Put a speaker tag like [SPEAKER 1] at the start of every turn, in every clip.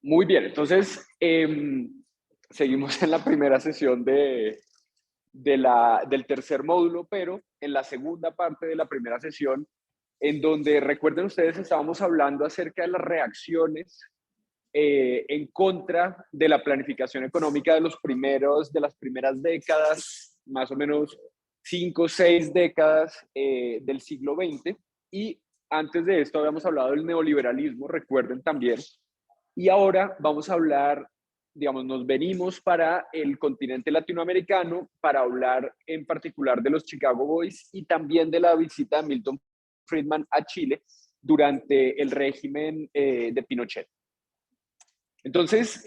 [SPEAKER 1] Muy bien, entonces seguimos en la primera sesión del tercer módulo, pero en la segunda parte de la primera sesión, en donde, recuerden ustedes, estábamos hablando acerca de las reacciones en contra de la planificación económica de las primeras décadas, más o menos 5 o 6 décadas del siglo XX. Y antes de esto habíamos hablado del neoliberalismo, recuerden también. Y ahora vamos a hablar, digamos, nos venimos para el continente latinoamericano para hablar en particular de los Chicago Boys y también de la visita de Milton Friedman a Chile durante el régimen de Pinochet. Entonces,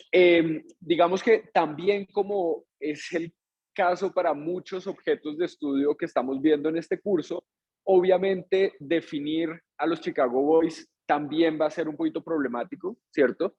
[SPEAKER 1] digamos que también, como es el caso para muchos objetos de estudio que estamos viendo en este curso, obviamente definir a los Chicago Boys también va a ser un poquito problemático, ¿cierto?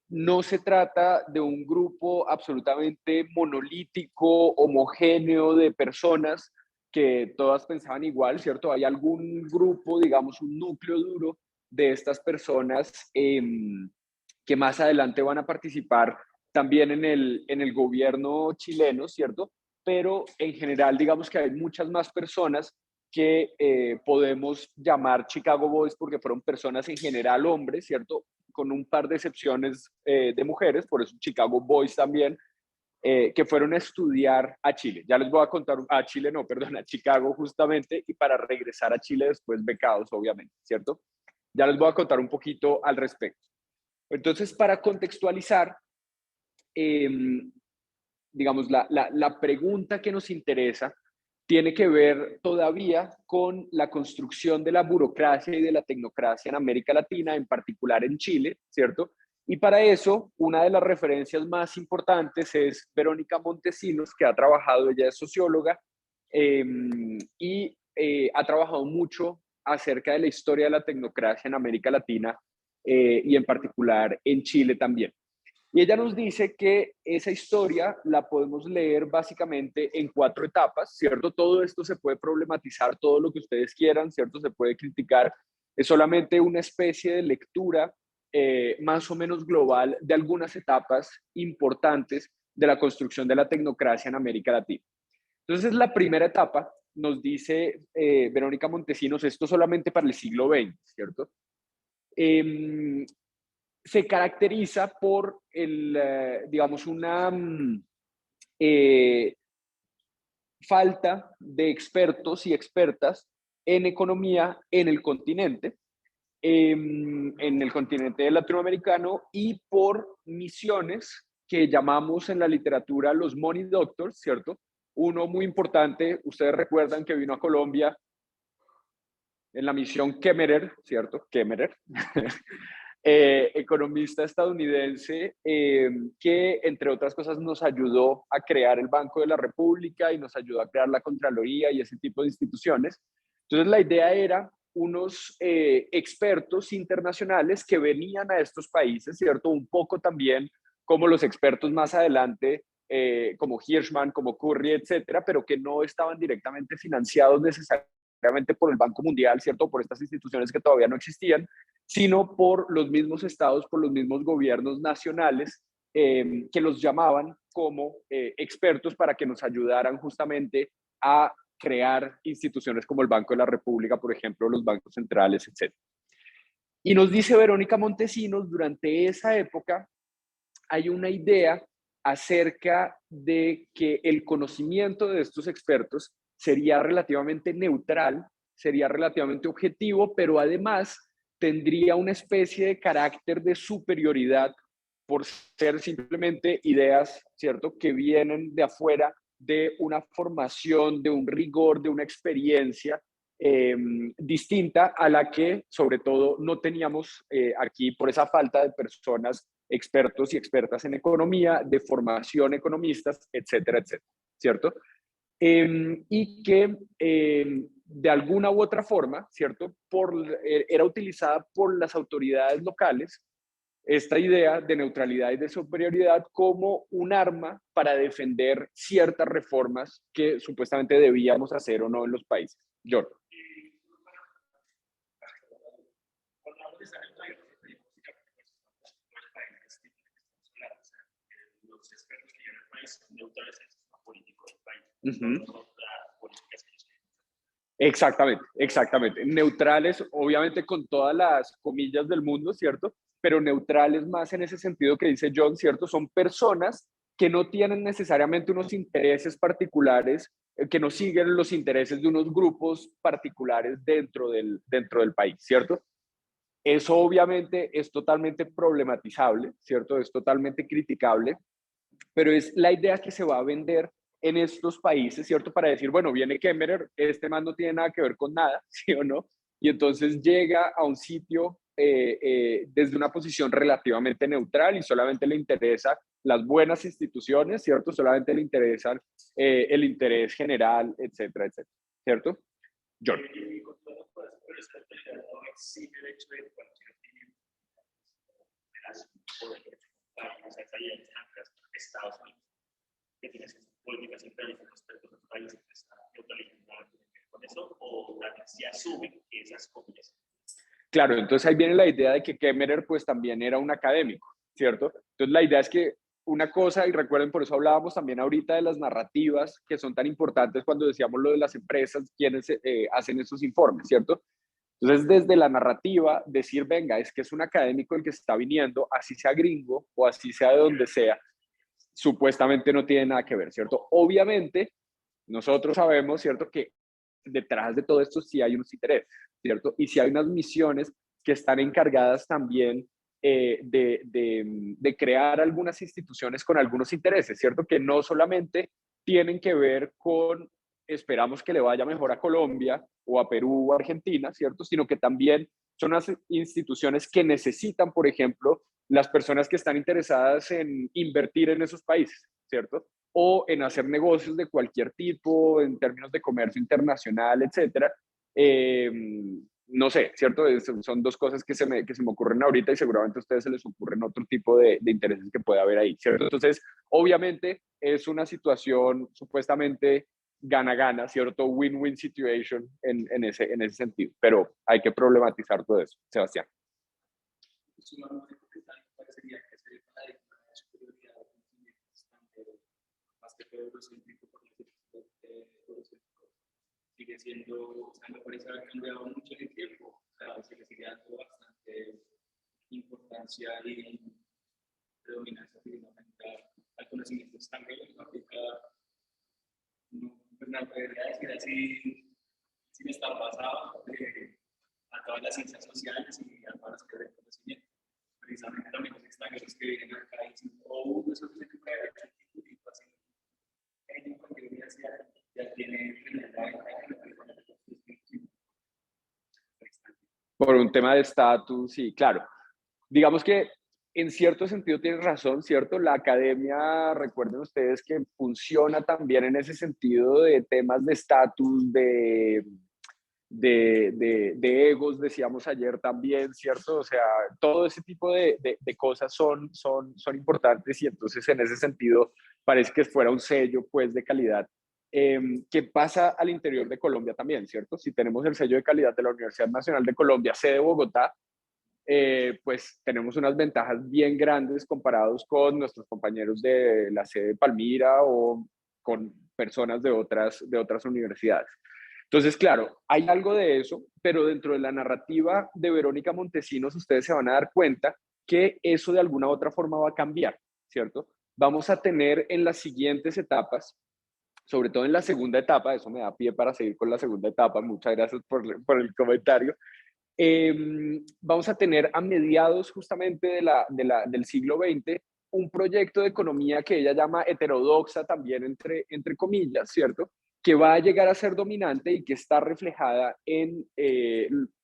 [SPEAKER 1] No se trata de un grupo absolutamente monolítico, homogéneo de personas que todas pensaban igual, ¿cierto? Hay algún grupo, digamos, un núcleo duro de estas personas que más adelante van a participar también en el gobierno chileno, ¿cierto? Pero en general, digamos que hay muchas más personas que podemos llamar Chicago Boys porque fueron personas en general hombres, ¿cierto? Con un par de excepciones de mujeres, por eso Chicago Boys también, que fueron a estudiar a Chile. Ya les voy a contar, a Chile no, perdón, a Chicago justamente, y para regresar a Chile después becados, obviamente, ¿cierto? Ya les voy a contar un poquito al respecto. Entonces, para contextualizar, eh, digamos, la pregunta que nos interesa tiene que ver todavía con la construcción de la burocracia y de la tecnocracia en América Latina, en particular en Chile, ¿cierto? Y para eso, una de las referencias más importantes es Verónica Montesinos, que ha trabajado, ella es socióloga, y ha trabajado mucho acerca de la historia de la tecnocracia en América Latina y en particular en Chile también. Y ella nos dice que esa historia la podemos leer básicamente en 4 etapas, ¿cierto? Todo esto se puede problematizar, todo lo que ustedes quieran, ¿cierto? Se puede criticar. Es solamente una especie de lectura más o menos global de algunas etapas importantes de la construcción de la tecnocracia en América Latina. Entonces, la primera etapa, nos dice Verónica Montesinos, esto solamente para el siglo XX, ¿cierto? Se caracteriza por digamos, una eh, falta de expertos y expertas en economía en el continente latinoamericano, y por misiones que llamamos en la literatura los money doctors, ¿cierto? Uno muy importante, ustedes recuerdan que vino a Colombia en la misión Kemmerer, ¿cierto? Kemmerer. Economista estadounidense que, entre otras cosas, nos ayudó a crear el Banco de la República y nos ayudó a crear la Contraloría y ese tipo de instituciones. Entonces, la idea era unos expertos internacionales que venían a estos países, ¿cierto? Un poco también como los expertos más adelante, como Hirschman, como Curry, etcétera, pero que no estaban directamente financiados necesariamente por el Banco Mundial, ¿cierto? Por estas instituciones que todavía no existían, sino por los mismos estados, por los mismos gobiernos nacionales que los llamaban como expertos para que nos ayudaran justamente a crear instituciones como el Banco de la República, por ejemplo, los bancos centrales, etc. Y nos dice Verónica Montesinos, durante esa época hay una idea acerca de que el conocimiento de estos expertos sería relativamente neutral, sería relativamente objetivo, pero además tendría una especie de carácter de superioridad por ser simplemente ideas, ¿cierto?, que vienen de afuera de una formación, de un rigor, de una experiencia distinta a la que, sobre todo, no teníamos aquí por esa falta de personas expertos y expertas en economía, de formación economistas, etcétera, etcétera, ¿cierto? Y que de alguna u otra forma, ¿cierto? Era utilizada por las autoridades locales esta idea de neutralidad y de superioridad como un arma para defender ciertas reformas que supuestamente debíamos hacer o no en los países. John.
[SPEAKER 2] neutrales, neutrales en el sistema político del país.
[SPEAKER 1] Ujú.
[SPEAKER 2] No son las políticas que ellos quieren.
[SPEAKER 1] Exactamente, exactamente. Neutrales, obviamente con todas las comillas del mundo, ¿cierto? Pero neutrales más en ese sentido que dice John, ¿cierto? Son personas que no tienen necesariamente unos intereses particulares, que no siguen los intereses de unos grupos particulares dentro del país, ¿cierto? Eso obviamente es totalmente problematizable, ¿cierto? Es totalmente criticable, pero es la idea que se va a vender en estos países, ¿cierto? Para decir, bueno, viene Kemmerer, este man no tiene nada que ver con nada, ¿sí o no? Y entonces llega a un sitio desde una posición relativamente neutral y solamente le interesa las buenas instituciones, ¿cierto? Solamente le interesan el interés general, etcétera, etcétera, ¿cierto? John.
[SPEAKER 2] Pero esta autoridad no exige el hecho de cualquier opinión de las poderes o sea, ahí están Estados Unidos, que tiene sus políticas centralistas respecto a los países que están neutralizando con eso, o también se asume que esas comidas.
[SPEAKER 1] Claro, entonces ahí viene la idea de que Kemmerer pues también era un académico, ¿cierto? Entonces la idea es que una cosa, y recuerden, por eso hablábamos también ahorita de las narrativas que son tan importantes cuando decíamos lo de las empresas, quienes hacen esos informes, ¿cierto? Entonces, desde la narrativa, decir, venga, es que es un académico el que está viniendo, así sea gringo o así sea de donde sea, supuestamente no tiene nada que ver, ¿cierto? Obviamente, nosotros sabemos, ¿cierto?, que detrás de todo esto sí hay unos intereses, ¿cierto? Y sí hay unas misiones que están encargadas también de crear algunas instituciones con algunos intereses, ¿cierto? Que no solamente tienen que ver con esperamos que le vaya mejor a Colombia o a Perú o a Argentina, ¿cierto? Sino que también son las instituciones que necesitan, por ejemplo, las personas que están interesadas en invertir en esos países, ¿cierto? O en hacer negocios de cualquier tipo, en términos de comercio internacional, etcétera. Eh, no sé, ¿cierto? Son dos cosas que se me ocurren ahorita y seguramente a ustedes se les ocurren otro tipo de intereses que puede haber ahí, ¿cierto? Entonces, obviamente es una situación supuestamente gana-gana, ¿cierto? Win-win situation en ese sentido, pero hay que problematizar todo eso, Sebastián.
[SPEAKER 2] Sumamente interesante parecería que se para la superioridad de conocimientos más que todo eurocéntrico por eurocéntrico sigue siendo, o sea, me parece haber cambiado mucho en el tiempo, o sea, se le sigue dando bastante importancia y predominancia fundamental al conocimiento extranjero en África. No, pues me podría decir así, sin estar basado a todas las ciencias sociales y a todas las que de conocimiento. Precisamente también los extranjeros que vienen acá y dicen, oh, eso es lo que puede haber y así. En cualquier universidad ya tiene
[SPEAKER 1] Por un tema de estatus, y claro, digamos que en cierto sentido tienen razón, ¿cierto? La academia, recuerden ustedes que funciona también en ese sentido de temas de estatus, de egos, decíamos ayer también, ¿cierto? O sea, todo ese tipo de cosas son importantes y entonces en ese sentido parece que fuera un sello pues de calidad que pasa al interior de Colombia también, ¿cierto? Si tenemos el sello de calidad de la Universidad Nacional de Colombia, sede Bogotá, pues tenemos unas ventajas bien grandes comparados con nuestros compañeros de la sede de Palmira o con personas de otras universidades. Entonces, claro, hay algo de eso, pero dentro de la narrativa de Verónica Montesinos, ustedes se van a dar cuenta que eso de alguna u otra forma va a cambiar, ¿cierto? Vamos a tener en las siguientes etapas, sobre todo en la segunda etapa, eso me da pie para seguir con la segunda etapa, muchas gracias por el comentario, vamos a tener a mediados justamente del siglo XX un proyecto de economía que ella llama heterodoxa también entre comillas, ¿cierto? Que va a llegar a ser dominante y que está reflejada en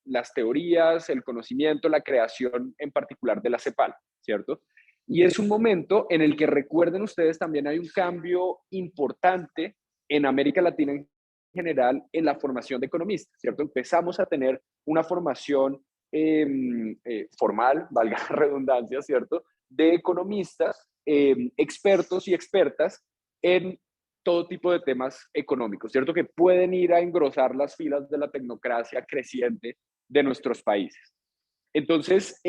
[SPEAKER 1] las teorías, el conocimiento, la creación en particular de la CEPAL, ¿cierto? Y es un momento en el que recuerden ustedes también hay un cambio importante en América Latina en general en la formación de economistas, ¿cierto? Empezamos a tener una formación formal, valga la redundancia, ¿cierto? De economistas, expertos y expertas en todo tipo de temas económicos, ¿cierto? Que pueden ir a engrosar las filas de la tecnocracia creciente de nuestros países. Entonces,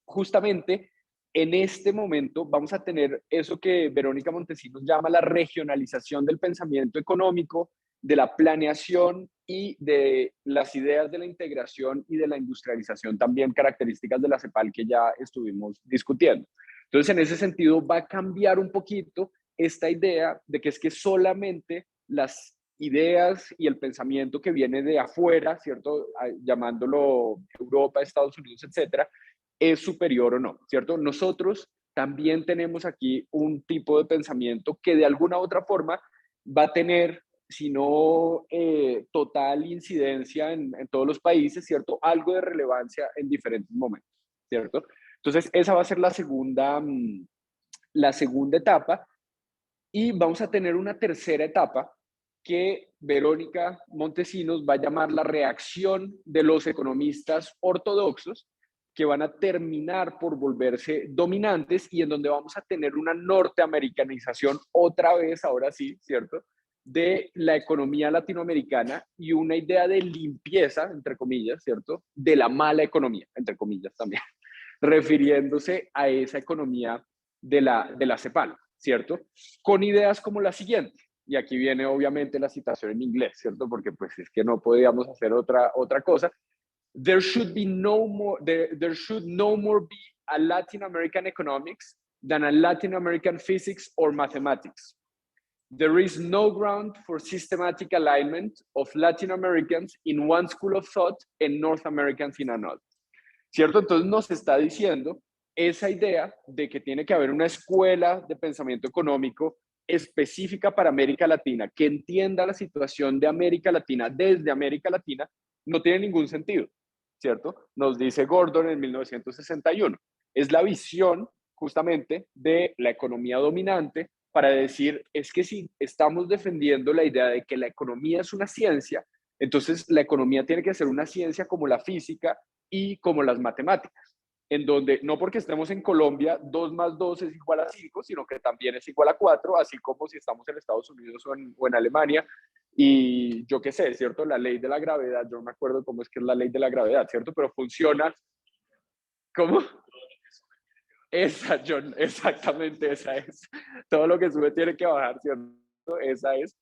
[SPEAKER 1] justamente En este momento vamos a tener eso que Verónica Montesinos llama la regionalización del pensamiento económico, de la planeación y de las ideas de la integración y de la industrialización, también características de la CEPAL que ya estuvimos discutiendo. Entonces, en ese sentido, va a cambiar un poquito esta idea de que es que solamente las ideas y el pensamiento que viene de afuera, ¿cierto? Llamándolo Europa, Estados Unidos, etcétera, es superior o no, ¿cierto? Nosotros también tenemos aquí un tipo de pensamiento que de alguna u otra forma va a tener, si no total incidencia en todos los países, ¿cierto? Algo de relevancia en diferentes momentos, ¿cierto? Entonces, esa va a ser la segunda etapa y vamos a tener una tercera etapa que Verónica Montesinos va a llamar la reacción de los economistas ortodoxos, que van a terminar por volverse dominantes y en donde vamos a tener una norteamericanización otra vez, ahora sí, ¿cierto?, de la economía latinoamericana y una idea de limpieza, entre comillas, ¿cierto?, de la mala economía, entre comillas también, refiriéndose a esa economía de la CEPAL, ¿cierto? Con ideas como la siguiente, y aquí viene obviamente la citación en inglés, ¿cierto? Porque pues es que no podíamos hacer otra cosa. There should no more be a Latin American economics than a Latin American physics or mathematics. There is no ground for systematic alignment of Latin Americans in one school of thought and North Americans in another. ¿Cierto? Entonces nos está diciendo esa idea de que tiene que haber una escuela de pensamiento económico específica para América Latina, que entienda la situación de América Latina desde América Latina, no tiene ningún sentido, ¿cierto? Nos dice Gordon en 1961. Es la visión justamente de la economía dominante para decir, es que si estamos defendiendo la idea de que la economía es una ciencia, entonces la economía tiene que ser una ciencia como la física y como las matemáticas, en donde no porque estemos en Colombia 2 más 2 es igual a 5, sino que también es igual a 4, así como si estamos en Estados Unidos o en Alemania, y yo qué sé, ¿cierto? La ley de la gravedad, yo no me acuerdo cómo es que es la ley de la gravedad, ¿cierto? Pero funciona, ¿cómo? Esa, John, exactamente esa es. Todo lo que sube tiene que bajar, ¿cierto? Esa es.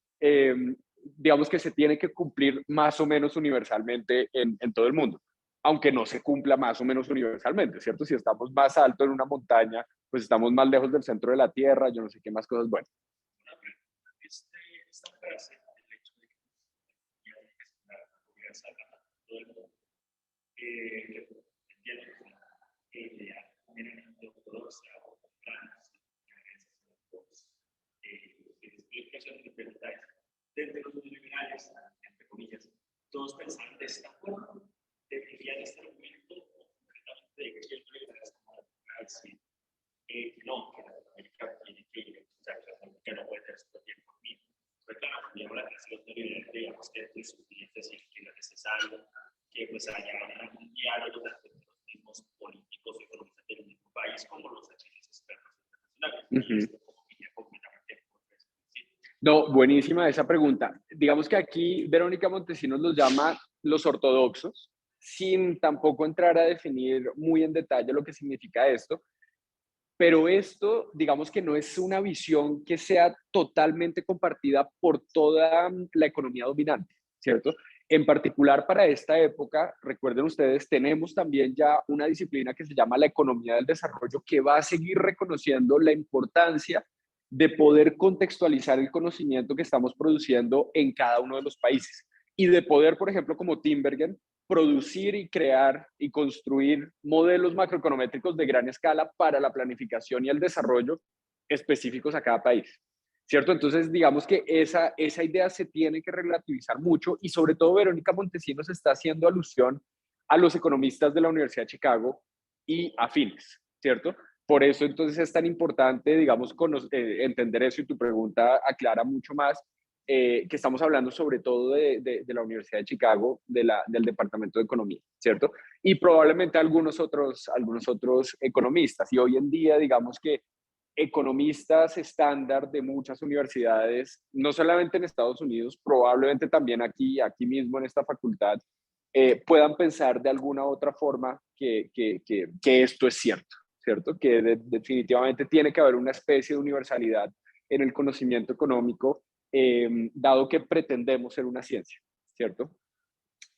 [SPEAKER 1] Digamos que se tiene que cumplir más o menos universalmente en todo el mundo, aunque no se cumpla más o menos universalmente, ¿cierto? Si estamos más alto en una montaña, pues estamos más lejos del centro de la Tierra, yo no sé qué más cosas, bueno.
[SPEAKER 2] Esta frase, el hecho de que es una universal para todo el mundo, entiendo que idea meramente ortodoxa o planas, explicación de preguntas desde los liberales, entre comillas, todos pensaban de esta forma, deberían este argumento concretamente de que el liberal como decir no, que Latinoamérica tiene que ir, o sea, que Latinoamérica no puede tener su propia economía. Pero claro, digamos, la creación de liberales, digamos que es decir que no es necesario que pues haya un diálogo entre los mismos políticos y economistas del mismo país como los agentes expertos internacionales. Y esto como que ya completamente
[SPEAKER 1] no, buenísima esa pregunta. Digamos que aquí Verónica Montesinos los llama los ortodoxos, sin tampoco entrar a definir muy en detalle lo que significa esto, pero esto, digamos que no es una visión que sea totalmente compartida por toda la economía dominante, ¿cierto? En particular para esta época, recuerden ustedes, tenemos también ya una disciplina que se llama la economía del desarrollo, que va a seguir reconociendo la importancia de poder contextualizar el conocimiento que estamos produciendo en cada uno de los países y de poder, por ejemplo, como Tinbergen, producir y crear y construir modelos macroeconométricos de gran escala para la planificación y el desarrollo específicos a cada país. ¿Cierto? Entonces, digamos que esa idea se tiene que relativizar mucho y sobre todo Verónica Montesinos está haciendo alusión a los economistas de la Universidad de Chicago y afines, ¿cierto? Por eso entonces es tan importante, digamos, entender eso y tu pregunta aclara mucho más que estamos hablando sobre todo de la Universidad de Chicago, del Departamento de Economía, ¿cierto? Y probablemente algunos otros economistas. Y hoy en día, digamos que economistas estándar de muchas universidades, no solamente en Estados Unidos, probablemente también aquí mismo en esta facultad, puedan pensar de alguna u otra forma que esto es cierto, ¿cierto? Que definitivamente tiene que haber una especie de universalidad en el conocimiento económico, dado que pretendemos ser una ciencia, ¿cierto?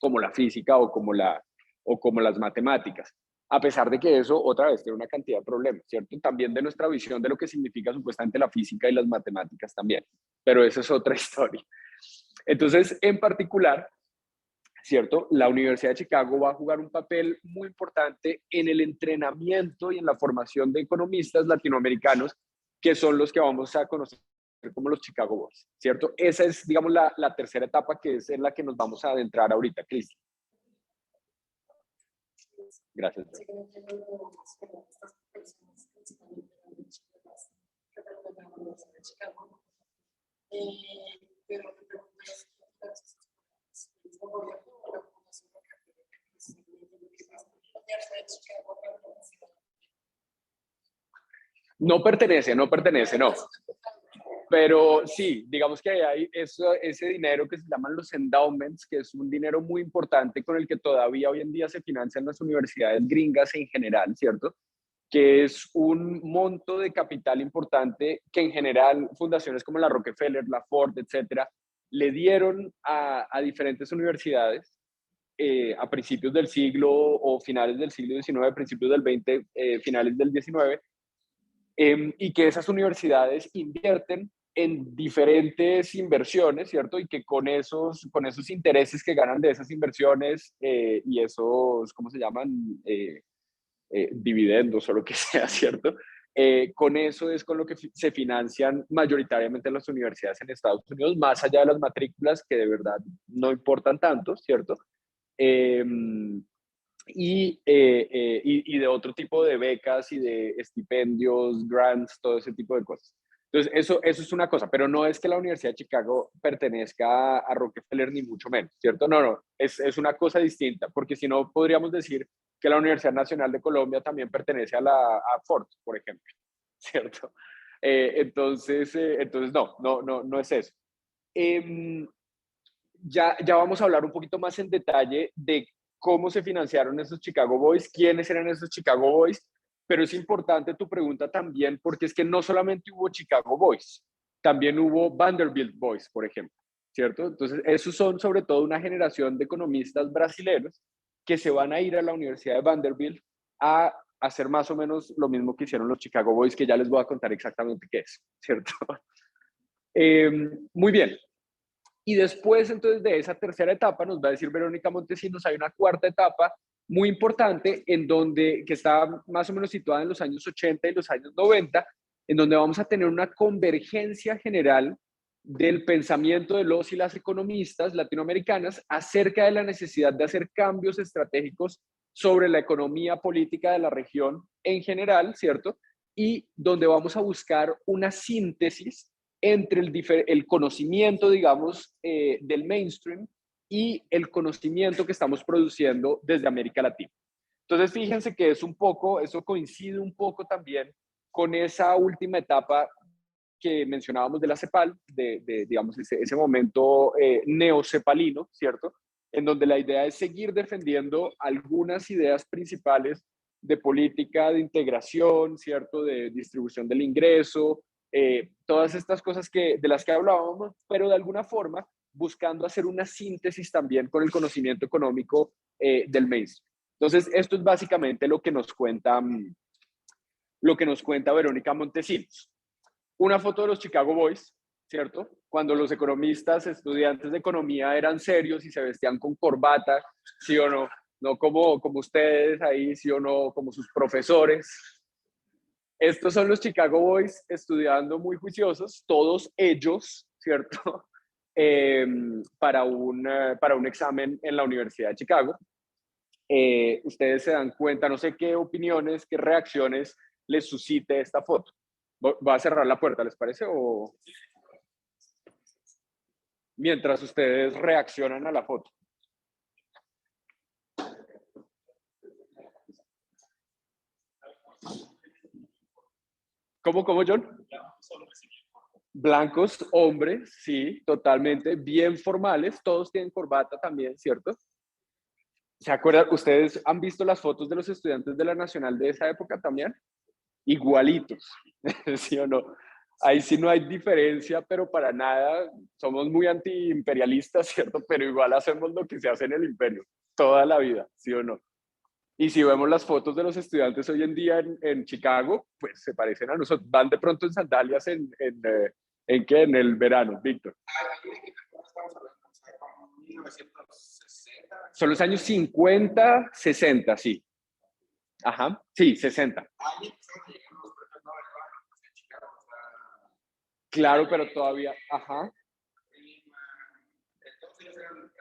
[SPEAKER 1] Como la física o como las matemáticas. A pesar de que eso, otra vez, tiene una cantidad de problemas, ¿cierto? También de nuestra visión de lo que significa supuestamente la física y las matemáticas también. Pero esa es otra historia. Entonces, en particular, ¿cierto? La Universidad de Chicago va a jugar un papel muy importante en el entrenamiento y en la formación de economistas latinoamericanos, que son los que vamos a conocer como los Chicago Boys, ¿cierto? Esa es, digamos, la tercera etapa, que es en la que nos vamos a adentrar ahorita, Cristian. Gracias. No pertenece, no pertenece, no. Pero sí, digamos que hay ese dinero que se llaman los endowments, que es un dinero muy importante con el que todavía hoy en día se financian las universidades gringas en general, ¿cierto? Que es un monto de capital importante que en general fundaciones como la Rockefeller, la Ford, etcétera, le dieron a diferentes universidades a principios del siglo o finales del siglo XIX, principios del XX, finales del XIX, y que esas universidades invierten en diferentes inversiones, ¿cierto? Y que con esos intereses que ganan de esas inversiones y esos, ¿cómo se llaman? Dividendos o lo que sea, ¿cierto? Con eso es con lo que se financian mayoritariamente las universidades en Estados Unidos, más allá de las matrículas que de verdad no importan tanto, ¿cierto? Eh, y de otro tipo de becas y de estipendios, grants, todo ese tipo de cosas. Entonces, eso es una cosa, pero no es que la Universidad de Chicago pertenezca a Rockefeller ni mucho menos, ¿cierto? No, no, es una cosa distinta, porque si no podríamos decir que la Universidad Nacional de Colombia también pertenece a Ford, por ejemplo, ¿cierto? Entonces no es eso. Eh, ya vamos a hablar un poquito más en detalle de cómo se financiaron esos Chicago Boys, quiénes eran esos Chicago Boys, pero es importante tu pregunta también porque es que no solamente hubo Chicago Boys, también hubo Vanderbilt Boys, por ejemplo, ¿cierto? Entonces, esos son sobre todo una generación de economistas brasileños que se van a ir a la Universidad de Vanderbilt a hacer más o menos lo mismo que hicieron los Chicago Boys, que ya les voy a contar exactamente qué es, ¿cierto? Muy bien, y después, entonces, de esa tercera etapa, nos va a decir Verónica Montesinos, hay una cuarta etapa muy importante que está más o menos situada en los años 80 y los años 90, en donde vamos a tener una convergencia general del pensamiento de los y las economistas latinoamericanas acerca de la necesidad de hacer cambios estratégicos sobre la economía política de la región en general, ¿cierto? Y donde vamos a buscar una síntesis entre el conocimiento, digamos, del mainstream y el conocimiento que estamos produciendo desde América Latina. Entonces, fíjense que es un poco, eso coincide un poco también con esa última etapa que mencionábamos de la CEPAL, digamos, ese momento neocepalino, ¿cierto? En donde la idea es seguir defendiendo algunas ideas principales de política de integración, ¿cierto? De distribución del ingreso, todas estas cosas de las que hablábamos, pero de alguna forma buscando hacer una síntesis también con el conocimiento económico del mainstream. Entonces, esto es básicamente lo que nos cuenta Verónica Montesinos. Una foto de los Chicago Boys, ¿cierto? Cuando los economistas, estudiantes de economía eran serios y se vestían con corbata, ¿sí o no? No como ustedes ahí, ¿sí o no? Como sus profesores. Estos son los Chicago Boys estudiando muy juiciosos, todos ellos, ¿cierto? Para un examen en la Universidad de Chicago. Ustedes se dan cuenta, no sé qué opiniones, qué reacciones les suscite esta foto. ¿Va a cerrar la puerta, les parece? O mientras ustedes reaccionan a la foto. ¿Cómo, John? Blancos, hombres, sí, totalmente, bien formales, todos tienen corbata también, ¿cierto? ¿Se acuerdan? ¿Ustedes han visto las fotos de los estudiantes de la Nacional de esa época también? igualitos, ¿sí o no? Ahí sí no hay diferencia, pero para nada, somos muy antiimperialistas, ¿cierto? Pero igual hacemos lo que se hace en el imperio, toda la vida, ¿sí o no? Y si vemos las fotos de los estudiantes hoy en día en Chicago, pues se parecen a nosotros. Van de pronto en sandalias ¿en qué? En el verano, Víctor.
[SPEAKER 2] Estamos hablando, o sea, como 1960.
[SPEAKER 1] Son los años 50, 60, sí. Ajá, sí, 60.
[SPEAKER 2] Ahí empezaron a llegar los premios Nobel en Chicago. O sea,
[SPEAKER 1] Claro, pero todavía, ajá.
[SPEAKER 2] entonces eran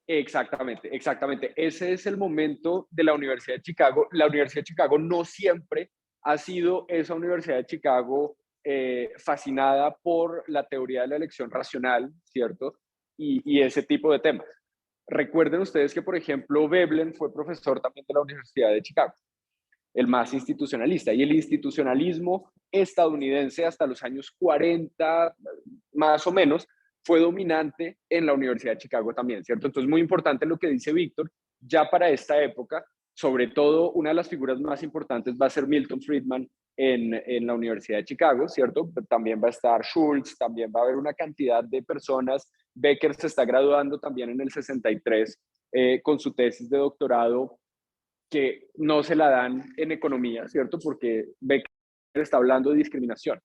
[SPEAKER 1] Exactamente, exactamente. Ese es el momento de la Universidad de Chicago. La Universidad de Chicago no siempre ha sido esa Universidad de Chicago fascinada por la teoría de la elección racional, ¿cierto? Y ese tipo de temas. Recuerden ustedes que, por ejemplo, Veblen fue profesor también de la Universidad de Chicago, el más institucionalista. Y el institucionalismo estadounidense hasta los años 40, más o menos, fue dominante en la Universidad de Chicago también, ¿cierto? Entonces, muy importante lo que dice Víctor, ya para esta época, sobre todo una de las figuras más importantes va a ser Milton Friedman en la Universidad de Chicago, ¿cierto? También va a estar Schultz, también va a haber una cantidad de personas. Becker se está graduando también en el 63 con su tesis de doctorado que no se la dan en economía, ¿cierto? Porque Becker está hablando de discriminación.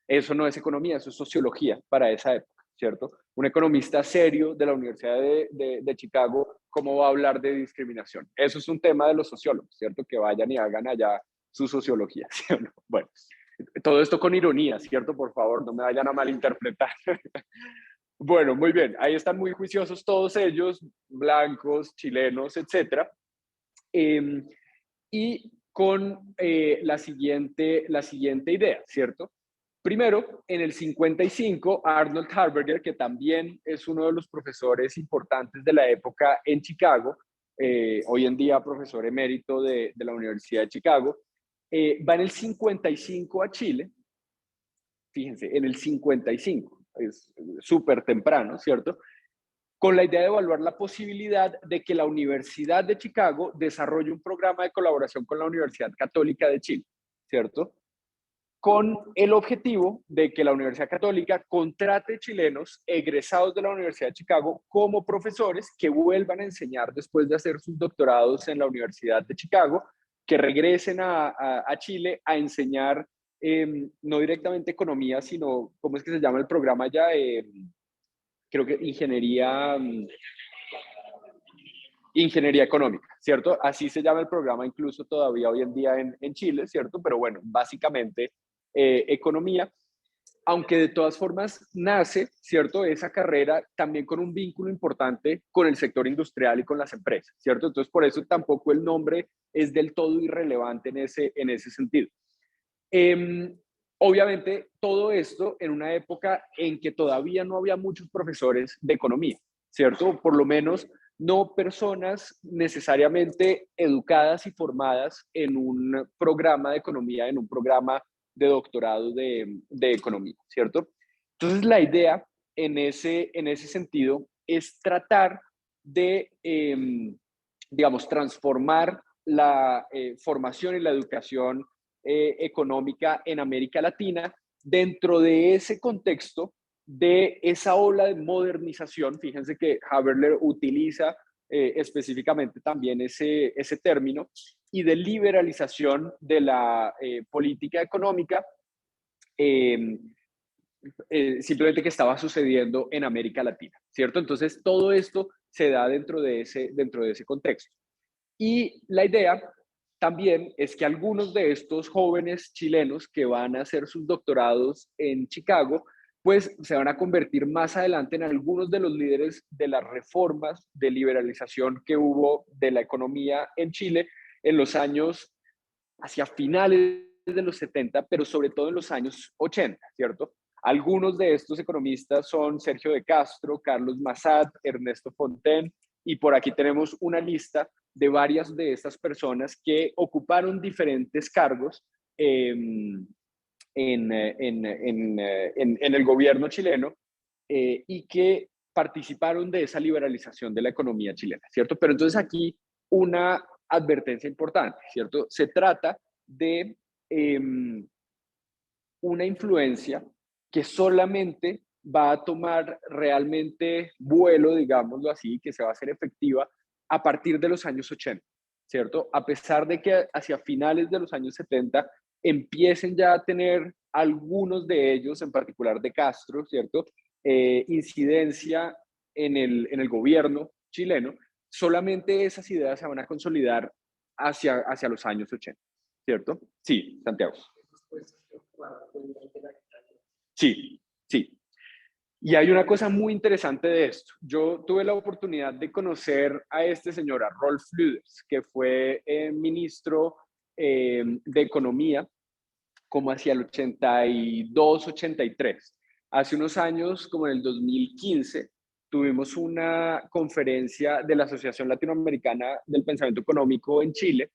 [SPEAKER 1] Eso no es economía, eso es sociología para esa época, ¿cierto? Un economista serio de la Universidad de Chicago, ¿cómo va a hablar de discriminación? Eso es un tema de los sociólogos, ¿cierto? Que vayan y hagan allá su sociología, ¿sí o no? Bueno, todo esto con ironía, ¿cierto? Por favor, no me vayan a malinterpretar. Bueno, muy bien, ahí están muy juiciosos todos ellos, blancos, chilenos, etcétera. Eh, y con la siguiente idea, ¿cierto? Primero, en el 55, Arnold Harberger, que también es uno de los profesores importantes de la época en Chicago, hoy en día profesor emérito de la Universidad de Chicago, va en el 55 a Chile, fíjense, en el 55, es súper temprano, ¿cierto? Con la idea de evaluar la posibilidad de que la Universidad de Chicago desarrolle un programa de colaboración con la Universidad Católica de Chile, ¿cierto? Con el objetivo de que la Universidad Católica contrate chilenos egresados de la Universidad de Chicago como profesores que vuelvan a enseñar después de hacer sus doctorados en la Universidad de Chicago, que regresen a Chile a enseñar no directamente economía, sino, ¿cómo es que se llama el programa ya? Creo que ingeniería económica, ¿cierto? Así se llama el programa incluso todavía hoy en día en Chile, ¿cierto? Pero bueno, básicamente economía, aunque de todas formas nace, ¿cierto? Esa carrera también con un vínculo importante con el sector industrial y con las empresas, ¿cierto? Entonces, por eso tampoco el nombre es del todo irrelevante en ese sentido. Eh, Obviamente, todo esto en una época en que todavía no había muchos profesores de economía, ¿cierto? Por lo menos no personas necesariamente educadas y formadas en un programa de economía, en un programa de doctorado de economía, ¿cierto? Entonces, la idea en ese sentido es tratar de, digamos, transformar la formación y la educación económica en América Latina dentro de ese contexto de esa ola de modernización. Fíjense que Haberler utiliza específicamente también ese término y de liberalización de la política económica, eh, simplemente que estaba sucediendo en América Latina, ¿cierto? Entonces, todo esto se da dentro de ese contexto. Y la idea también es que algunos de estos jóvenes chilenos que van a hacer sus doctorados en Chicago, pues se van a convertir más adelante en algunos de los líderes de las reformas de liberalización que hubo de la economía en Chile en los años hacia finales de los 70, pero sobre todo en los años 80, ¿cierto? Algunos de estos economistas son Sergio de Castro, Carlos Massad, Ernesto Fontaine, y por aquí tenemos una lista de varias de estas personas que ocuparon diferentes cargos en el gobierno chileno y que participaron de esa liberalización de la economía chilena, ¿cierto? Pero entonces aquí una advertencia importante, ¿cierto? Se trata de una influencia que solamente va a tomar realmente vuelo, digámoslo así, que se va a hacer efectiva a partir de los años 80, ¿cierto? A pesar de que hacia finales de los años 70 empiecen ya a tener algunos de ellos, en particular de Castro, ¿cierto? Incidencia en el gobierno chileno, solamente esas ideas se van a consolidar hacia los años 80, ¿cierto? Sí, Santiago. Sí, sí. Y hay una cosa muy interesante de esto. Yo tuve la oportunidad de conocer a este señor, a Rolf Lüders, que fue ministro de Economía como hacia el 82, 83. Hace unos años, como en el 2015, tuvimos una conferencia de la Asociación Latinoamericana del Pensamiento Económico en Chile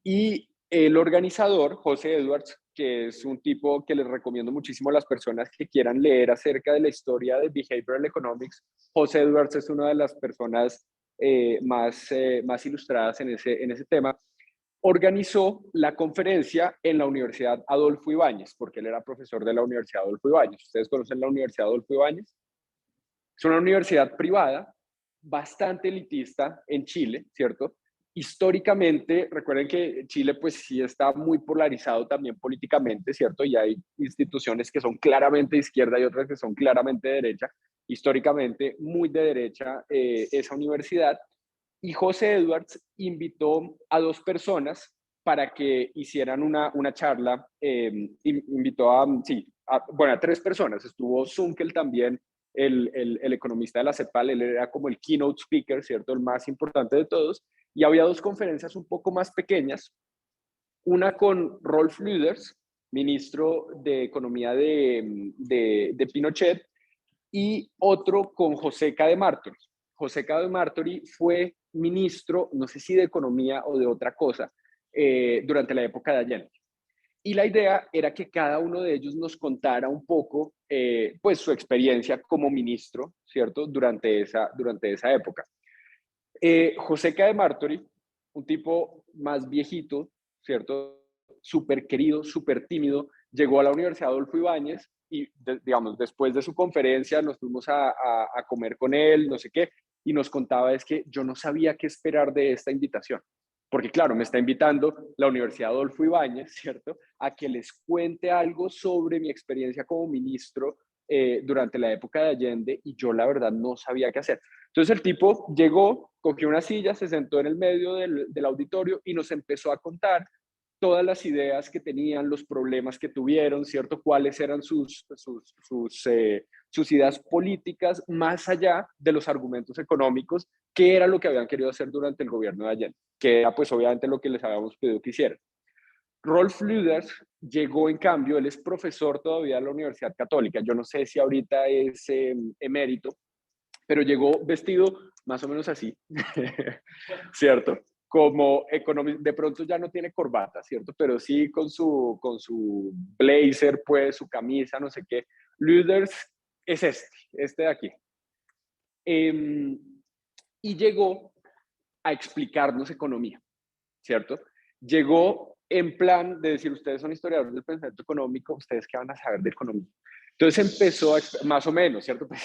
[SPEAKER 1] y el organizador, José Edwards, que es un tipo que les recomiendo muchísimo a las personas que quieran leer acerca de la historia de Behavioral Economics. José Edwards es una de las personas más ilustradas en ese tema. Organizó la conferencia en la Universidad Adolfo Ibáñez, porque él era profesor de la Universidad Adolfo Ibáñez. ¿Ustedes conocen la Universidad Adolfo Ibáñez? Es una universidad privada, bastante elitista en Chile, ¿cierto? Históricamente, recuerden que Chile pues sí está muy polarizado también políticamente, ¿cierto? Y hay instituciones que son claramente de izquierda y otras que son claramente de derecha. Históricamente muy de derecha esa universidad. Y José Edwards invitó a dos personas para que hicieran una charla. Invitó bueno, a tres personas. Estuvo Zunkel también, el economista de la CEPAL, él era como el keynote speaker, ¿cierto? El más importante de todos. Y había dos conferencias un poco más pequeñas, una con Rolf Lüders, ministro de Economía de Pinochet, y otro con José K. de Martori. José K. de Martori fue ministro, no sé si de Economía o de otra cosa, durante la época de Allende. Y la idea era que cada uno de ellos nos contara un poco, pues, su experiencia como ministro, ¿cierto? Durante esa época. José K. de Martori, un tipo más viejito, ¿cierto? Súper querido, súper tímido, llegó a la Universidad Adolfo Ibáñez y, digamos, después de su conferencia nos fuimos a comer con él, no sé qué, y nos contaba es que yo no sabía qué esperar de esta invitación. Porque claro, me está invitando la Universidad Adolfo Ibáñez, ¿cierto? A que les cuente algo sobre mi experiencia como ministro durante la época de Allende y yo la verdad no sabía qué hacer. Entonces el tipo llegó, cogió una silla, se sentó en el medio del auditorio y nos empezó a contar todas las ideas que tenían, los problemas que tuvieron, ¿cierto? Cuáles eran sus ideas políticas más allá de los argumentos económicos, qué era lo que habían querido hacer durante el gobierno de Allende, que era pues obviamente lo que les habíamos pedido que hicieran. Rolf Lüders llegó, en cambio, él es profesor todavía de la Universidad Católica, yo no sé si ahorita es emérito, pero llegó vestido más o menos así, ¿cierto? Como economista, de pronto ya no tiene corbata, ¿cierto? Pero sí con su blazer, pues, su camisa, no sé qué. Lüders es este de aquí. Y llegó a explicarnos economía, ¿cierto? Llegó en plan de decir, ustedes son historiadores del pensamiento económico, ustedes qué van a saber de economía. Entonces empezó, más o menos, ¿cierto? Pues,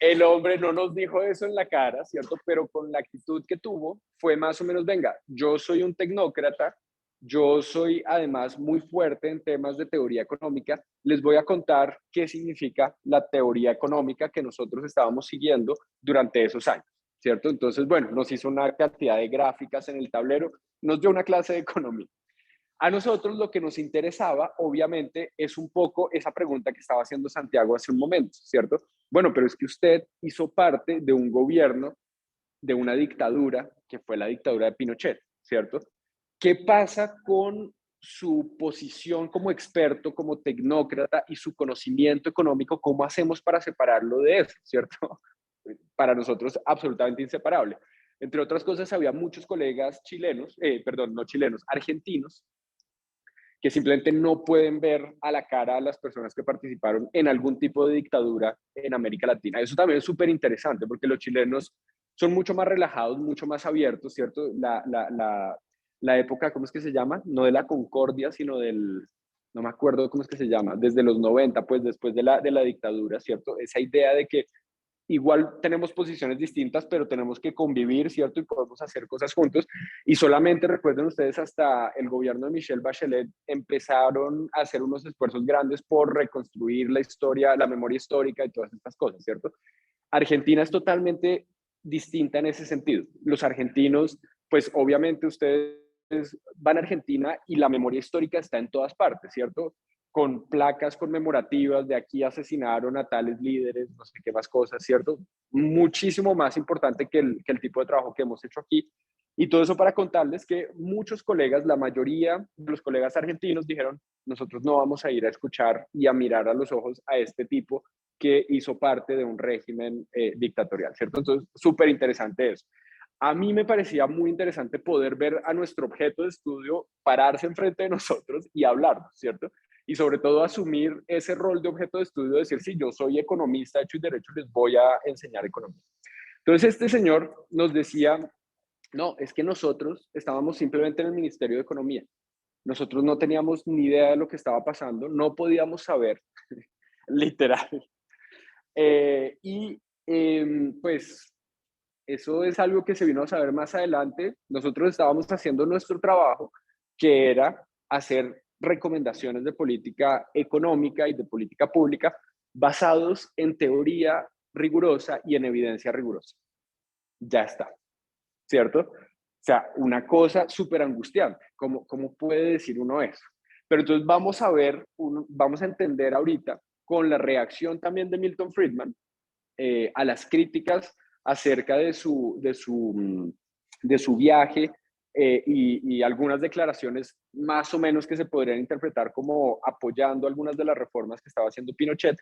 [SPEAKER 1] el hombre no nos dijo eso en la cara, ¿cierto? Pero con la actitud que tuvo fue más o menos, venga, yo soy un tecnócrata, yo soy además muy fuerte en temas de teoría económica, les voy a contar qué significa la teoría económica que nosotros estábamos siguiendo durante esos años, ¿cierto? Entonces, bueno, nos hizo una cantidad de gráficas en el tablero, nos dio una clase de economía. A nosotros lo que nos interesaba, obviamente, es un poco esa pregunta que estaba haciendo Santiago hace un momento, ¿cierto? Bueno, pero es que usted hizo parte de un gobierno, de una dictadura, que fue la dictadura de Pinochet, ¿cierto? ¿Qué pasa con su posición como experto, como tecnócrata y su conocimiento económico? ¿Cómo hacemos para separarlo de eso, ¿cierto? Para nosotros, absolutamente inseparable. Entre otras cosas, había muchos colegas chilenos, perdón, no chilenos, argentinos, que simplemente no pueden ver a la cara a las personas que participaron en algún tipo de dictadura en América Latina. Eso también es súper interesante porque los chilenos son mucho más relajados, mucho más abiertos, ¿cierto? la época, ¿cómo es que se llama? No de la Concordia, sino del, no me acuerdo cómo es que se llama, desde los 90, pues después de la dictadura, ¿cierto? Esa idea de que igual tenemos posiciones distintas, pero tenemos que convivir, ¿cierto? Y podemos hacer cosas juntos. Y solamente recuerden ustedes, hasta el gobierno de Michelle Bachelet empezaron a hacer unos esfuerzos grandes por reconstruir la historia, la memoria histórica y todas estas cosas, ¿cierto? Argentina es totalmente distinta en ese sentido. Los argentinos, pues obviamente ustedes van a Argentina y la memoria histórica está en todas partes, ¿cierto? Con placas conmemorativas de aquí asesinaron a tales líderes, no sé qué más cosas, ¿cierto? Muchísimo más importante que el tipo de trabajo que hemos hecho aquí. Y todo eso para contarles que muchos colegas, la mayoría de los colegas argentinos dijeron, nosotros no vamos a ir a escuchar y a mirar a los ojos a este tipo que hizo parte de un régimen dictatorial, ¿cierto? Entonces, súper interesante eso. A mí me parecía muy interesante poder ver a nuestro objeto de estudio pararse enfrente de nosotros y hablar, ¿cierto? Y sobre todo asumir ese rol de objeto de estudio, decir, si yo soy economista hecho y derecho, les voy a enseñar economía. Entonces este señor nos decía, no, es que nosotros estábamos simplemente en el Ministerio de Economía. Nosotros no teníamos ni idea de lo que estaba pasando, no podíamos saber, literal. Y pues eso es algo que se vino a saber más adelante. Nosotros estábamos haciendo nuestro trabajo, que era hacer recomendaciones de política económica y de política pública basados en teoría rigurosa y en evidencia rigurosa. Ya está, ¿cierto? O sea, una cosa súper angustiante. ¿Cómo puede decir uno eso? Pero entonces vamos a ver, vamos a entender ahorita con la reacción también de Milton Friedman a las críticas acerca de su viaje y algunas declaraciones más o menos que se podrían interpretar como apoyando algunas de las reformas que estaba haciendo Pinochet.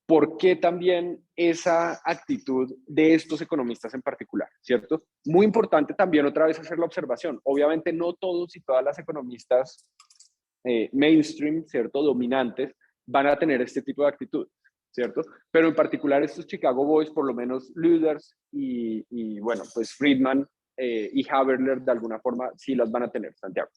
[SPEAKER 1] ¿Por qué también esa actitud de estos economistas en particular? ¿Cierto? Muy importante también otra vez hacer la observación. Obviamente no todos y todas las economistas mainstream, ¿cierto? Dominantes, van a tener este tipo de actitud, ¿cierto? Pero en particular estos Chicago Boys, por lo menos Luders y bueno, pues Friedman y Haberler de alguna forma sí las van a tener, Santiago.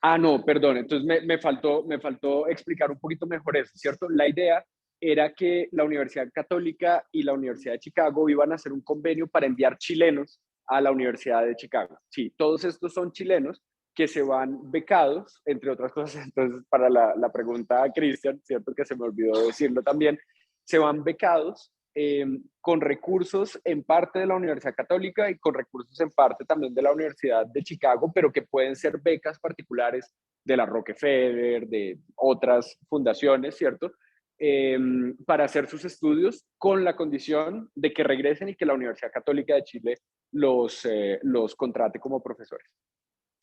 [SPEAKER 1] Ah, no, perdón, entonces me faltó explicar un poquito mejor eso, ¿cierto? La idea era que la Universidad Católica y la Universidad de Chicago iban a hacer un convenio para enviar chilenos a la Universidad de Chicago. Sí, todos estos son chilenos que se van becados, entre otras cosas, entonces para la pregunta a Cristian, ¿cierto? Que se me olvidó decirlo también, se van becados con recursos en parte de la Universidad Católica y con recursos en parte también de la Universidad de Chicago, pero que pueden ser becas particulares de la Rockefeller, de otras fundaciones, ¿cierto? Para hacer sus estudios con la condición de que regresen y que la Universidad Católica de Chile los contrate como profesores.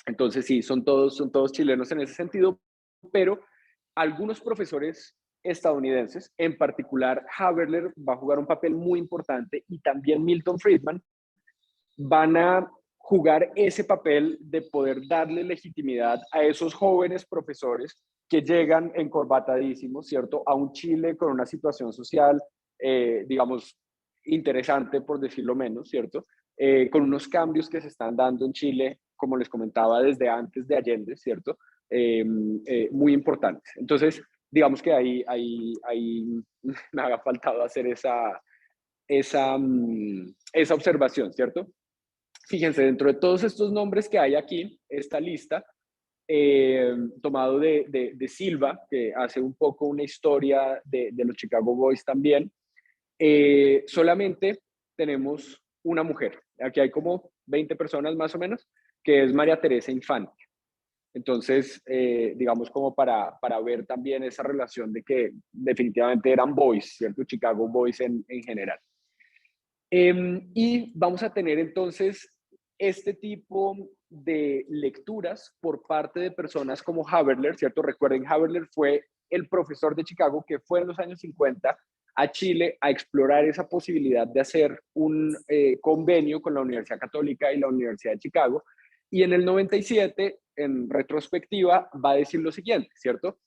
[SPEAKER 1] Entonces, sí, son todos chilenos en ese sentido, pero algunos profesores estadounidenses, en particular Haberler, va a jugar un papel muy importante y también Milton Friedman van a jugar ese papel de poder darle legitimidad a esos jóvenes profesores que llegan encorbatadísimos, ¿cierto? A un Chile con una situación social, digamos, interesante, por decirlo menos, ¿cierto? Con unos cambios que se están dando en Chile, como les comentaba, desde antes de Allende, ¿cierto? Muy importantes. Entonces, digamos que ahí me ha faltado hacer esa observación, ¿cierto? Fíjense, dentro de todos estos nombres que hay aquí, esta lista, tomado de Silva, que hace un poco una historia de los Chicago Boys también, solamente tenemos una mujer. Aquí hay como 20 personas más o menos, que es María Teresa Infante. Entonces, digamos como para ver también esa relación de que definitivamente eran boys, ¿cierto? Chicago Boys en general. Y vamos a tener entonces este tipo de lecturas por parte de personas como Haberler, ¿cierto? Recuerden, Haberler fue el profesor de Chicago que fue en los años 50 a Chile a explorar esa posibilidad de hacer un convenio con la Universidad Católica y la Universidad de Chicago. Y en el 97, en retrospectiva, va a decir lo siguiente, ¿cierto?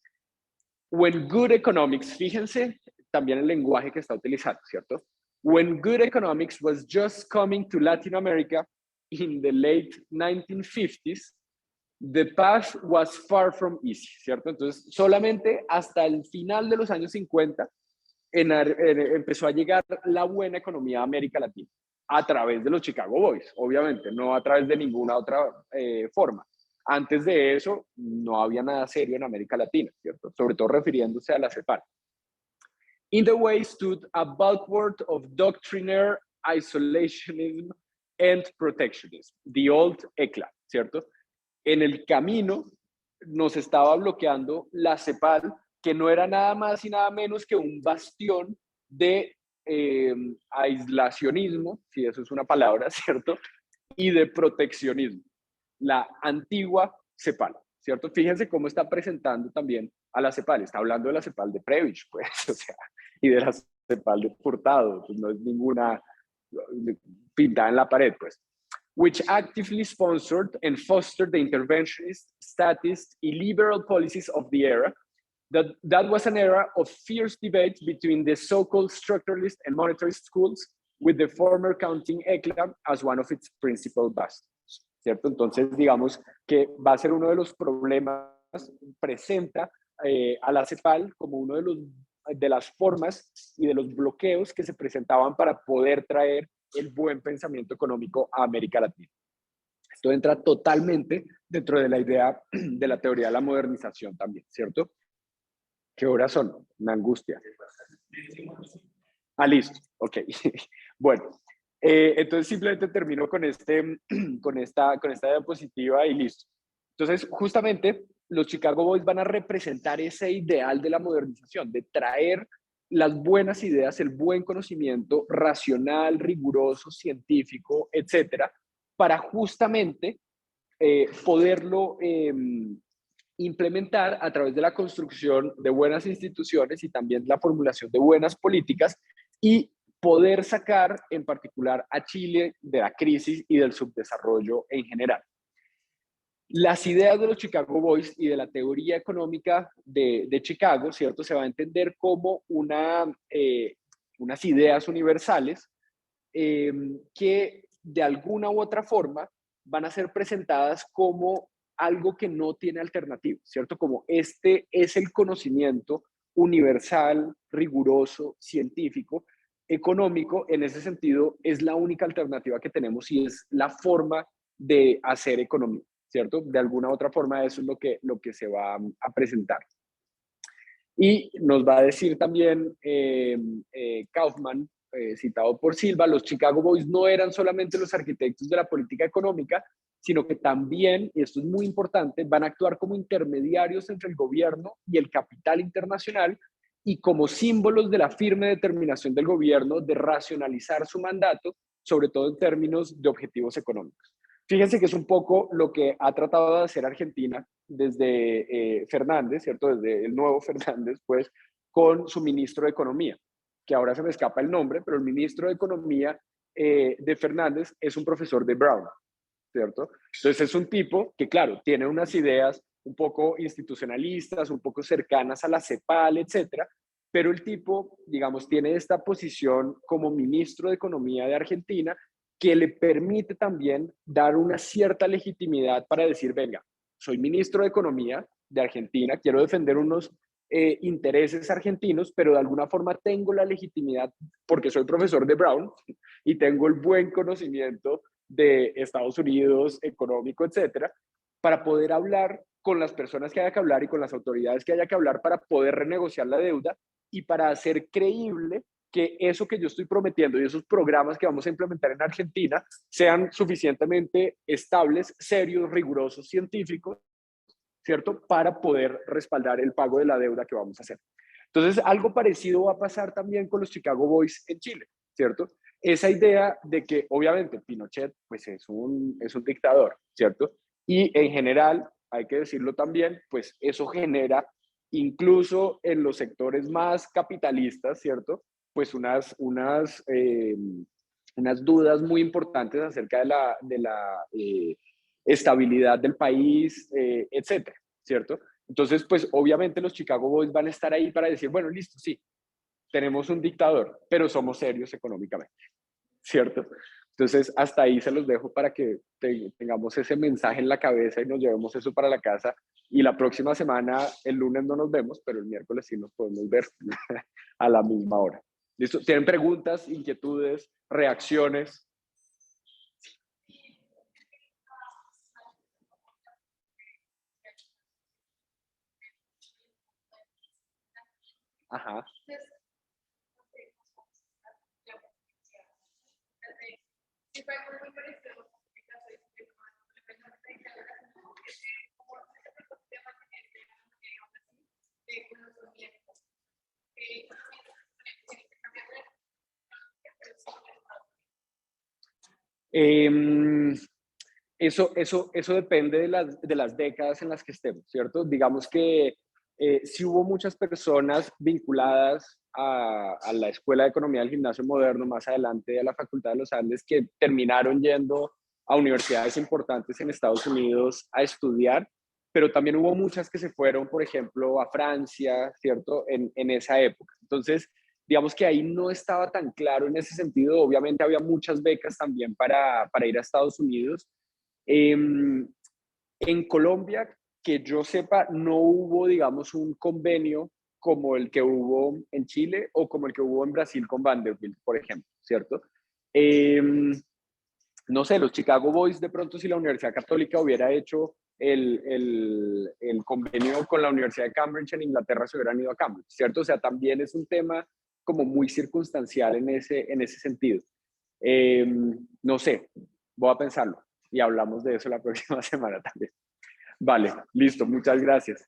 [SPEAKER 1] When good economics, fíjense también el lenguaje que está utilizando, ¿cierto? When good economics was just coming to Latin America in the late 1950s, the path was far from easy, ¿cierto? Entonces, solamente hasta el final de los años 50 empezó a llegar la buena economía a América Latina, a través de los Chicago Boys, obviamente, no a través de ninguna otra forma. Antes de eso, no había nada serio en América Latina, ¿cierto? Sobre todo refiriéndose a la CEPAL. In the way stood a bulwark of doctrinaire isolationism and protectionism, the old ECLA, ¿cierto? En el camino nos estaba bloqueando la CEPAL, que no era nada más y nada menos que un bastión de aislacionismo, si eso es una palabra, ¿cierto? Y de proteccionismo, la antigua CEPAL, ¿cierto? Fíjense cómo está presentando también a la CEPAL, está hablando de la CEPAL de Previch, pues, o sea, y de la CEPAL de Furtado, pues no es ninguna pintada en la pared, pues. Which actively sponsored and fostered the interventionist, statist, illiberal policies of the era. That was an era of fierce debate between the so-called structuralist and monetarist schools, with the former counting ECLA as one of its principal bastions, ¿cierto? Entonces, digamos que va a ser uno de los problemas, presenta a la CEPAL como uno de las formas y de los bloqueos que se presentaban para poder traer el buen pensamiento económico a América Latina. Esto entra totalmente dentro de la idea de la teoría de la modernización también, ¿cierto? ¿Qué horas son? Una angustia. Ah, listo. Ok. Bueno, entonces simplemente termino con esta diapositiva y listo. Entonces, justamente, los Chicago Boys van a representar ese ideal de la modernización, de traer las buenas ideas, el buen conocimiento racional, riguroso, científico, etcétera, para justamente poderlo implementar a través de la construcción de buenas instituciones y también la formulación de buenas políticas y poder sacar en particular a Chile de la crisis y del subdesarrollo en general. Las ideas de los Chicago Boys y de la teoría económica de Chicago, ¿cierto? Se va a entender como unas ideas universales que de alguna u otra forma van a ser presentadas como algo que no tiene alternativa, ¿cierto? Como este es el conocimiento universal, riguroso, científico, económico, en ese sentido es la única alternativa que tenemos y es la forma de hacer economía, ¿cierto? De alguna u otra forma eso es lo que se va a presentar. Y nos va a decir también Kaufman, citado por Silva, los Chicago Boys no eran solamente los arquitectos de la política económica, sino que también, y esto es muy importante, van a actuar como intermediarios entre el gobierno y el capital internacional y como símbolos de la firme determinación del gobierno de racionalizar su mandato, sobre todo en términos de objetivos económicos. Fíjense que es un poco lo que ha tratado de hacer Argentina desde Fernández, ¿cierto? Desde el nuevo Fernández, pues, con su ministro de Economía, que ahora se me escapa el nombre, pero el ministro de Economía de Fernández es un profesor de Brown, ¿cierto? Entonces es un tipo que, claro, tiene unas ideas un poco institucionalistas, un poco cercanas a la CEPAL, etcétera, pero el tipo, digamos, tiene esta posición como ministro de Economía de Argentina que le permite también dar una cierta legitimidad para decir, venga, soy ministro de Economía de Argentina, quiero defender unos intereses argentinos, pero de alguna forma tengo la legitimidad porque soy profesor de Brown y tengo el buen conocimiento de Estados Unidos, económico, etcétera, para poder hablar con las personas que haya que hablar y con las autoridades que haya que hablar para poder renegociar la deuda y para hacer creíble que eso que yo estoy prometiendo y esos programas que vamos a implementar en Argentina sean suficientemente estables, serios, rigurosos, científicos, ¿cierto? Para poder respaldar el pago de la deuda que vamos a hacer. Entonces, algo parecido va a pasar también con los Chicago Boys en Chile, ¿cierto? Esa idea de que, obviamente, Pinochet, pues es un dictador, ¿cierto? Y en general, hay que decirlo también, pues eso genera, incluso en los sectores más capitalistas, ¿cierto? Pues unas dudas muy importantes acerca de la estabilidad del país, etcétera, ¿cierto? Entonces, pues obviamente los Chicago Boys van a estar ahí para decir, bueno, listo, sí, tenemos un dictador, pero somos serios económicamente, ¿cierto? Entonces, hasta ahí se los dejo para que tengamos ese mensaje en la cabeza y nos llevemos eso para la casa. Y la próxima semana, el lunes no nos vemos, pero el miércoles sí nos podemos ver a la misma hora. ¿Listo? ¿Tienen preguntas, inquietudes, reacciones? Ajá. Eh, eso depende de las décadas en las que estemos, ¿cierto? Digamos que sí hubo muchas personas vinculadas a la Escuela de Economía del Gimnasio Moderno, más adelante a la Facultad de los Andes, que terminaron yendo a universidades importantes en Estados Unidos a estudiar, pero también hubo muchas que se fueron, por ejemplo, a Francia, ¿cierto? En esa época. Entonces, digamos que ahí no estaba tan claro en ese sentido. Obviamente había muchas becas también para ir a Estados Unidos. En Colombia, que yo sepa, no hubo, digamos, un convenio como el que hubo en Chile o como el que hubo en Brasil con Vanderbilt, por ejemplo, ¿cierto? Eh, no sé, los Chicago Boys, de pronto, si la Universidad Católica hubiera hecho el convenio con la Universidad de Cambridge en Inglaterra, se hubieran ido a Cambridge, ¿cierto? O sea, también es un tema como muy circunstancial en ese sentido. Eh, no sé, voy a pensarlo y hablamos de eso la próxima semana también. Vale, listo, muchas gracias.